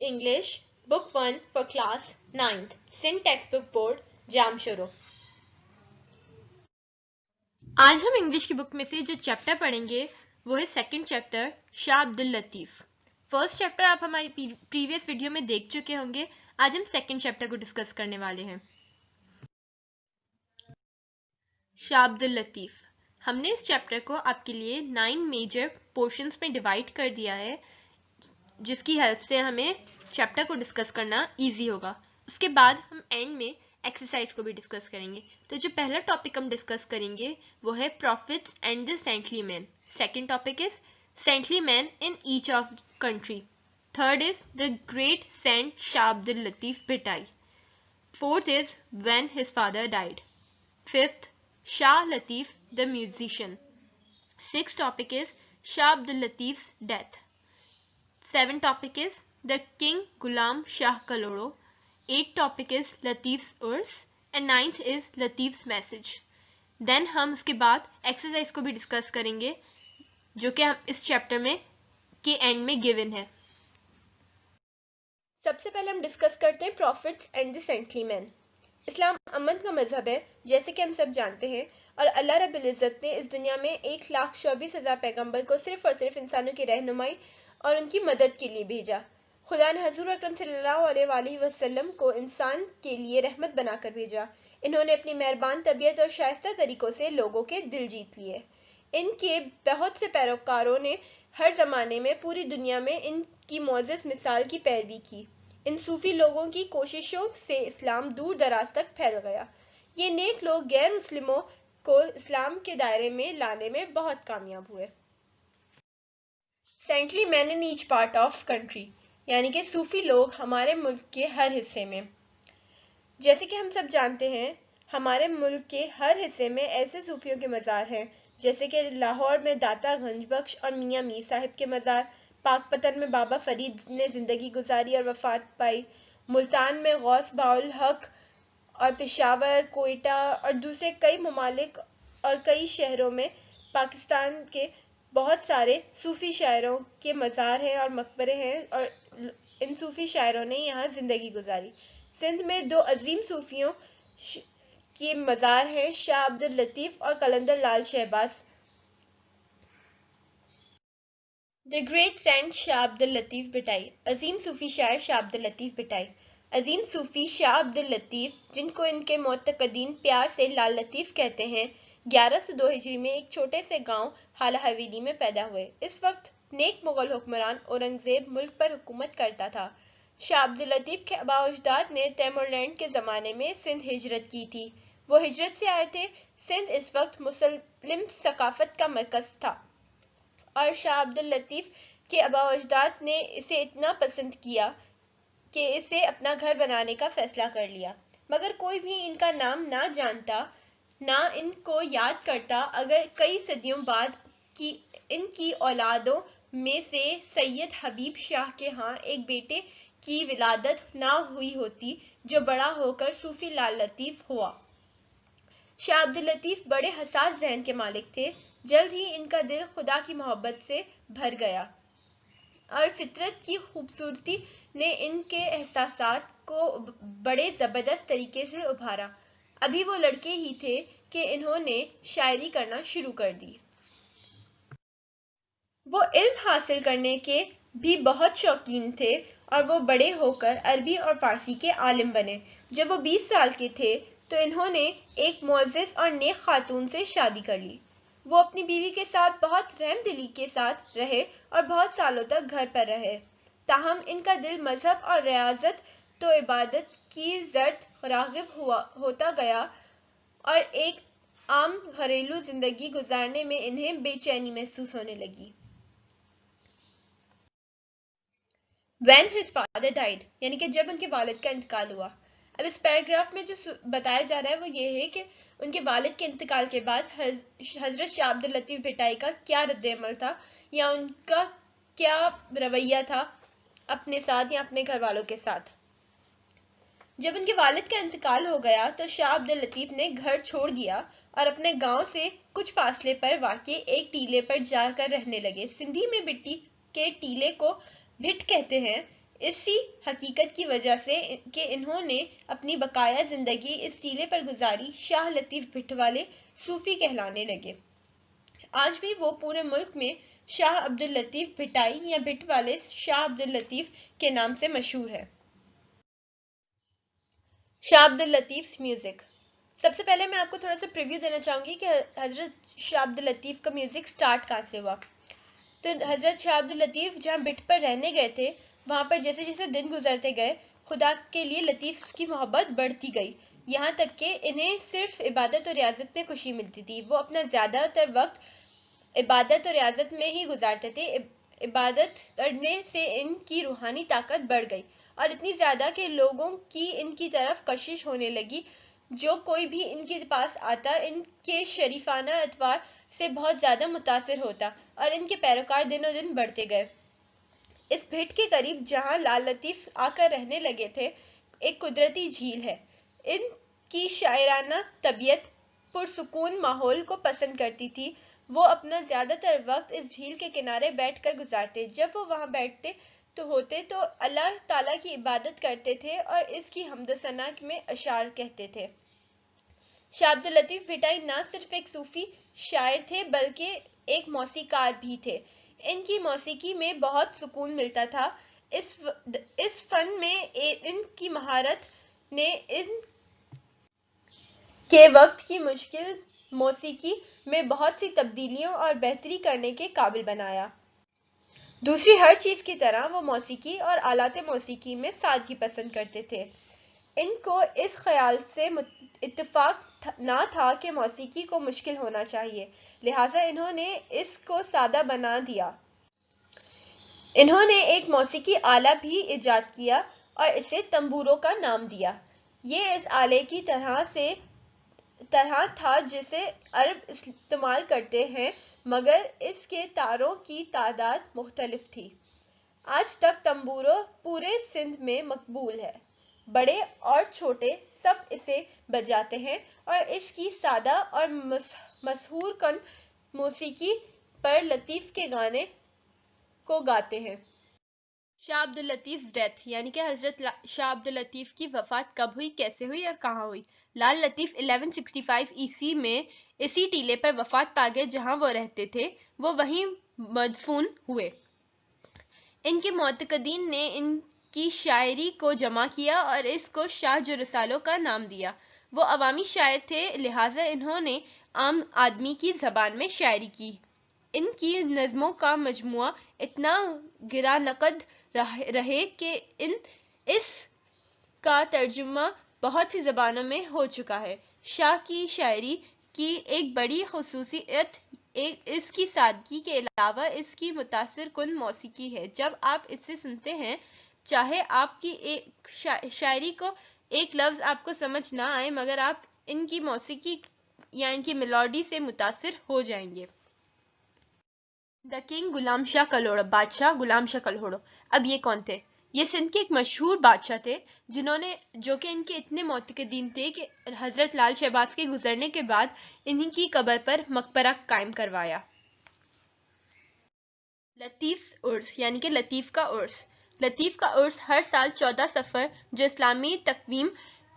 English, Book 1 for Class 9th, Sindh Textbook Board, Jamshoro. आज हम English की book में से जो चैप्टर पढ़ेंगे वो है second chapter Shah Abdul Latif. First chapter आप हमारी प्रीवियस वीडियो में देख चुके होंगे। आज हम सेकंड चैप्टर को डिस्कस करने वाले हैं। शाह अब्दुल लतीफ, हमने इस चैप्टर को आपके लिए 9 मेजर पोर्शंस में डिवाइड कर दिया है, जिसकी हेल्प से हमें चैप्टर को डिस्कस करना इजी होगा। उसके बाद हम एंड में एक्सरसाइज को भी डिस्कस करेंगे। तो जो पहला टॉपिक हम डिस्कस करेंगे वो है prophets and the saintly man. Second topic is saintly man in each of country. Third is the great saint Shah Abdul Latif Bhitai. Fourth is when his father died. Fifth, Shah Latif the musician. Sixth topic is Shah Abdul Latif's death. Seventh topic is the King Ghulam Shah Kaloro. Eighth topic is Latif's Urs. And ninth is Latif's message. Then हम उसके बाद exercise को भी discuss करेंगे, जो कि हम इस chapter में के end में given है। सबसे पहले हम discuss करते हैं Prophets and the Saintly Men. इस्लाम अमन का मजहब है, जैसे कि हम सब जानते हैं, और अल्लाह रब्बुल इज़्ज़त ने इस दुनिया में 1,24,000 पैगंबर को सिर्फ और सिर्फ इंसानों की रहनुमाई और उनकी मदद के लिए भेजा। खुदा ने हजूर अकरम सल्लल्लाहु अलैहि वसल्लम को इंसान के लिए रहमत बनाकर भेजा। इन्होंने अपनी मेहरबान तबीयत और शाइस्ता तरीकों से लोगों के दिल जीत लिए। इनके बहुत से पैरोकारों ने हर जमाने में पूरी दुनिया में इनकी मोअज़्ज़ज़ मिसाल की पैरवी की। इन सूफी लोगों की कोशिशों से इस्लाम दूर दराज तक फैल गया। ये नेक लोग गैर मुस्लिमों को इस्लाम के दायरे में लाने में बहुत कामयाब हुए। Saintly man in each part of country, यानी कि सूफी लोग हमारे मुल्क के हर हिस्से में। जैसे कि हम सब जानते हैं, हमारे मुल्क के हर हिस्से में ऐसे सूफियों के मज़ार हैं, जैसे कि लाहौर में दाता गंज बख्श और मियाँ मीर साहिब के मज़ार, पाकपतन में बाबा फरीद ने जिंदगी गुजारी और वफात पाई, मुल्तान में गौस बाउल हक और पेशावर, कोयटा और दूसरे कई ममालिक और कई शहरों में पाकिस्तान के बहुत सारे सूफी शायरों के मज़ार हैं और मकबरे हैं, और इन सूफी शायरों ने यहाँ जिंदगी गुजारी। सिंध में 2 अजीम सूफियों के मज़ार हैं, शाह अब्दुल लतीफ और कलंदर लाल Shahbaz. The great saint Shah Abdul Latif Bhittai, अजीम सूफी शायर शाह अब्दुल लतीफ भिटाई। अजीम सूफी शाह अब्दुल लतीफ, जिनको इनके मुतक़द्दीन प्यार से लाल लतीफ कहते हैं, 1102 हिजरी में एक छोटे से गांव हाला हवेली में पैदा हुए। इस वक्त नेक मुगल हुक्मरान औरंगजेब मुल्क पर हुकूमत करता था। शाह अब्दुल लतीफ के आबा अजदाद ने तैमूरलैंड के ज़माने में सिंध हिजरत की थी। वो हिजरत से आए थे। सिंध इस वक्त मुस्लिम सकाफत का मरकज़ था, और शाह अब्दुल लतीफ के आबा अजदाद ने इसे इतना पसंद किया कि इसे अपना घर बनाने का फैसला कर लिया। मगर कोई भी इनका नाम ना जानता, ना इनको याद करता, अगर कई सदियों बाद की इनकी औलादों में से सैयद हबीब शाह के यहाँ एक बेटे की विलादत ना हुई होती, जो बड़ा होकर सूफी लाल लतीफ हुआ। शाह अब्दुल लतीफ बड़े हसास ज़हन के मालिक थे। जल्द ही इनका दिल खुदा की मोहब्बत से भर गया और फितरत की खूबसूरती ने इनके एहसासात को बड़े ज़बरदस्त तरीके से उभारा। अभी वो लड़के ही थे कि इन्होंने शायरी करना शुरू कर दी। वो इल्म हासिल करने के भी बहुत शौकीन थे और वो बड़े होकर अरबी और फारसी के आलिम बने। जब वो 20 साल के थे तो इन्होंने एक मुअज़्ज़िज़ और नेक खातून से शादी कर ली। वो अपनी बीवी के साथ बहुत रहमदिली के साथ रहे और बहुत सालों तक घर पर रहे। ताहम इनका दिल मजहब और रियाजत तो इबादत की ज़र्द राग़िब होता गया और एक आम घरेलू जिंदगी गुजारने में इन्हें बेचैनी महसूस होने लगी। When his father died, यानी कि जब उनके वालिद का इंतकाल हुआ। अब इस पैराग्राफ में जो बताया जा रहा है वो ये है कि उनके वालिद के इंतकाल के बाद हजरत शाह अब्दुल लतीफ भिटाई का क्या रद्द-ए-अमल था, या उनका क्या रवैया था अपने साथ या अपने घर वालों के साथ। जब उनके वालिद का इंतकाल हो गया तो शाह अब्दुल लतीफ ने घर छोड़ दिया और अपने गांव से कुछ फासले पर वाक़ई एक टीले पर जाकर रहने लगे। सिंधी में मिट्टी के टीले को भिट कहते हैं। اسی حقیقت کی وجہ سے کہ انہوں نے اپنی بقایا زندگی اس ٹیلے پر گزاری شاہ لطیف بھٹ والے صوفی کہلانے لگے۔ آج بھی وہ پورے ملک میں شاہ عبداللطیف بھٹائی یا بھٹ والے شاہ عبداللطیف کے نام سے مشہور ہے۔ شاہ عبداللطیف میوزک۔ سب سے پہلے میں آپ کو تھوڑا سا پریویو دینا چاہوں گی کہ حضرت شاہ عبداللطیف کا میوزک سٹارٹ کہاں سے ہوا۔ تو حضرت شاہ عبداللطیف جہاں بھٹ پر رہنے گئے تھے، وہاں پر جیسے جیسے دن گزرتے گئے، خدا کے لیے لطیف کی محبت بڑھتی گئی، یہاں تک کہ انہیں صرف عبادت اور ریاضت میں خوشی ملتی تھی۔ وہ اپنا زیادہ تر وقت عبادت اور ریاضت میں ہی گزارتے تھے۔ عبادت کرنے سے ان کی روحانی طاقت بڑھ گئی اور اتنی زیادہ کہ لوگوں کی ان کی طرف کشش ہونے لگی۔ جو کوئی بھی ان کے پاس آتا ان کے شریفانہ اطوار سے بہت زیادہ متاثر ہوتا اور ان کے پیروکار دنوں دن بڑھتے گئے۔ اس بھٹ کے قریب جہاں لال لطیف آ کر رہنے لگے تھے، ایک قدرتی جھیل ہے۔ ان کی شاعرانہ طبیعت پرسکون ماحول کو پسند کرتی تھی۔ وہ اپنا زیادہ تر وقت اس جھیل کے کنارے بیٹھ کر گزارتے۔ جب وہ وہاں بیٹھتے تو اللہ تعالیٰ کی عبادت کرتے تھے اور اس کی حمد و ثنا میں اشعار کہتے تھے۔ شاہ عبداللطیف بھٹائی نہ صرف ایک صوفی شاعر تھے بلکہ ایک موسیقار بھی تھے۔ ان کی موسیقی میں بہت سکون ملتا تھا۔ اس فن میں ان کی مہارت نے ان کے وقت کی مشکل موسیقی میں بہت سی تبدیلیوں اور بہتری کرنے کے قابل بنایا۔ دوسری ہر چیز کی طرح وہ موسیقی اور آلات موسیقی میں سادگی پسند کرتے تھے۔ ان کو اس خیال سے اتفاق نہ تھا کہ موسیقی کو مشکل ہونا چاہیے، لہٰذا انہوں نے اس کو سادہ بنا دیا۔ انہوں نے ایک موسیقی آلہ بھی ایجاد کیا اور اسے تنبورو کا نام دیا۔ یہ اس آلے کی طرح تھا جسے عرب استعمال کرتے ہیں، مگر اس کے تاروں کی تعداد مختلف تھی۔ آج تک تنبورو پورے سندھ میں مقبول ہے۔ بڑے اور چھوٹے سب اسے بجاتے ہیں اور اس کی سادہ اور مسحور کن موسیقی پر لطیف کے گانے کو گاتے ہیں۔ شاہ عبداللطیف ڈیتھ یعنی کہ حضرت شاہ عبداللطیف کی وفات کب ہوئی، کیسے ہوئی اور کہاں ہوئی؟ لال لطیف 1165 عیسوی میں اسی ٹیلے پر وفات پا گئے جہاں وہ رہتے تھے۔ وہ وہیں مدفون ہوئے۔ ان کے معتقدین نے ان کی شاعری کو جمع کیا اور اس کو شاہ جو رسالوں کا نام دیا۔ وہ عوامی شاعر تھے، لہٰذا انہوں نے عام آدمی کی زبان میں شاعری کی۔ ان کی نظموں کا مجموعہ اتنا گرا نقد رہے کہ اس کا ترجمہ بہت سی زبانوں میں ہو چکا ہے۔ شاہ کی شاعری کی ایک بڑی خصوصیت اس کی سادگی کے علاوہ اس کی متاثر کن موسیقی ہے۔ جب آپ اسے سنتے ہیں، چاہے آپ کی شاعری کو ایک لفظ آپ کو سمجھ نہ آئے، مگر آپ ان کی موسیقی یا ان کی میلوڈی سے متاثر ہو جائیں گے۔ دا کنگ غلام شاہ کلوڑا، بادشاہ غلام شاہ کلوڑا۔ اب یہ کون تھے؟ یہ سندھ کے ایک مشہور بادشاہ تھے جو کہ ان کے اتنے معتقدین تھے کہ حضرت لال شہباز کے گزرنے کے بعد انہی کی قبر پر مقبرہ قائم کروایا۔ لطیف عرس یعنی کہ لطیف کا عرس۔ لطیف کا عرس ہر سال 14 صفر جو اسلامی تقویم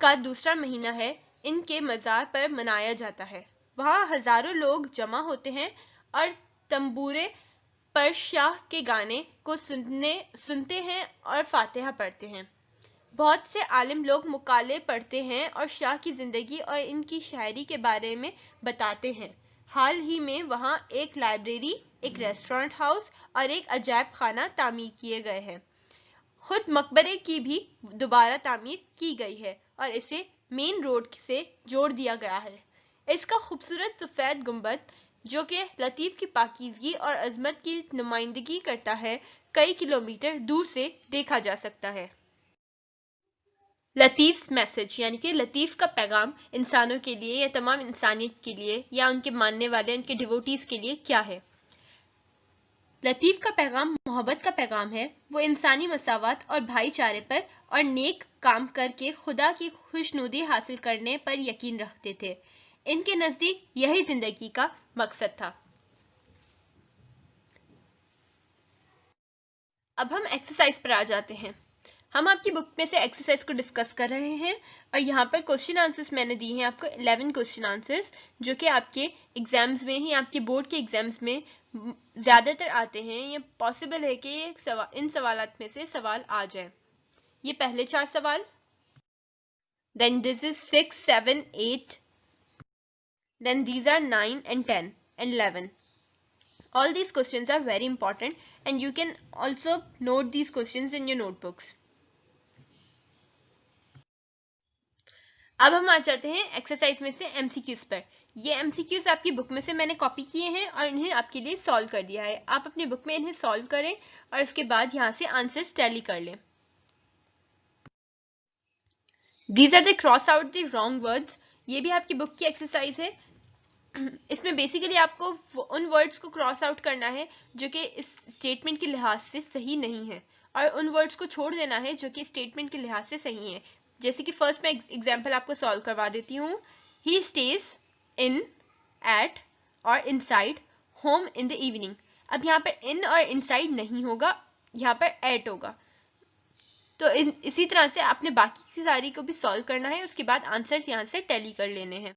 کا دوسرا مہینہ ہے، ان کے مزار پر منایا جاتا ہے۔ وہاں ہزاروں لوگ جمع ہوتے ہیں اور تنبورے پر شاہ کے گانے کو سنتے ہیں اور فاتحہ پڑھتے ہیں۔ بہت سے عالم لوگ مقالے پڑھتے ہیں اور شاہ کی زندگی اور ان کی شاعری کے بارے میں بتاتے ہیں۔ حال ہی میں وہاں ایک لائبریری، ایک ریسٹورانٹ ہاؤس اور ایک عجائب خانہ تعمیر کیے گئے ہیں۔ خود مقبرے کی بھی دوبارہ تعمیر کی گئی ہے اور اسے مین روڈ سے جوڑ دیا گیا ہے۔ اس کا خوبصورت سفید گنبد، جو کہ لطیف کی پاکیزگی اور عظمت کی نمائندگی کرتا ہے، کئی کلومیٹر دور سے دیکھا جا سکتا ہے۔ لطیف میسج یعنی کہ لطیف کا پیغام انسانوں کے لیے یا تمام انسانیت کے لیے یا ان کے ماننے والے ان کے ڈیووٹیز کے لیے کیا ہے؟ لطیف کا پیغام محبت کا پیغام ہے۔ وہ انسانی مساوات اور بھائی چارے پر اور نیک کام کر کے خدا کی خوشنودی حاصل کرنے پر یقین رکھتے تھے۔ ان کے نزدیک یہی زندگی کا مقصد تھا۔ اب ہم ایکسرسائز پر آ جاتے ہیں۔ हम आपकी बुक में से एक्सरसाइज को डिस्कस कर रहे हैं और यहाँ पर क्वेश्चन आंसर्स मैंने दिए हैं आपको 11 क्वेश्चन आंसर्स, जो कि आपके एग्जाम्स में ही, आपके बोर्ड के एग्जाम्स में ज्यादातर आते हैं। ये पॉसिबल है कि इन सवालात में से सवाल आ जाए। ये पहले 4 सवाल, then this is 6, 7, 8, then these are 9 and 10 and 11. All these questions are very important and you can also note these questions in your notebooks. अब हम आ जाते हैं एक्सरसाइज में से एमसीक्यूज पर। ये एमसीक्यूज आपकी बुक में से मैंने कॉपी किए हैं और इन्हें आपके लिए सॉल्व कर दिया है। आप अपनी बुक में इन्हें सॉल्व करें और इसके बाद यहाँ से आंसर्स टैली कर लें। These are the cross out the wrong words. ये भी आपकी बुक की एक्सरसाइज है। इसमें बेसिकली आपको उन वर्ड्स को क्रॉस आउट करना है जो कि इस स्टेटमेंट के लिहाज से सही नहीं है और उन वर्ड्स को छोड़ देना है जो कि स्टेटमेंट के लिहाज से सही है। जैसे कि फर्स्ट मैं एग्जांपल आपको सॉल्व करवा देती हूँ। ही स्टेज इन, एट और inside home in the evening. अब यहाँ पर इन और इनसाइड नहीं होगा, यहाँ पर एट होगा। तो इसी तरह से आपने बाकी की सारी को भी सॉल्व करना है, उसके बाद आंसर्स यहाँ से टैली कर लेने हैं।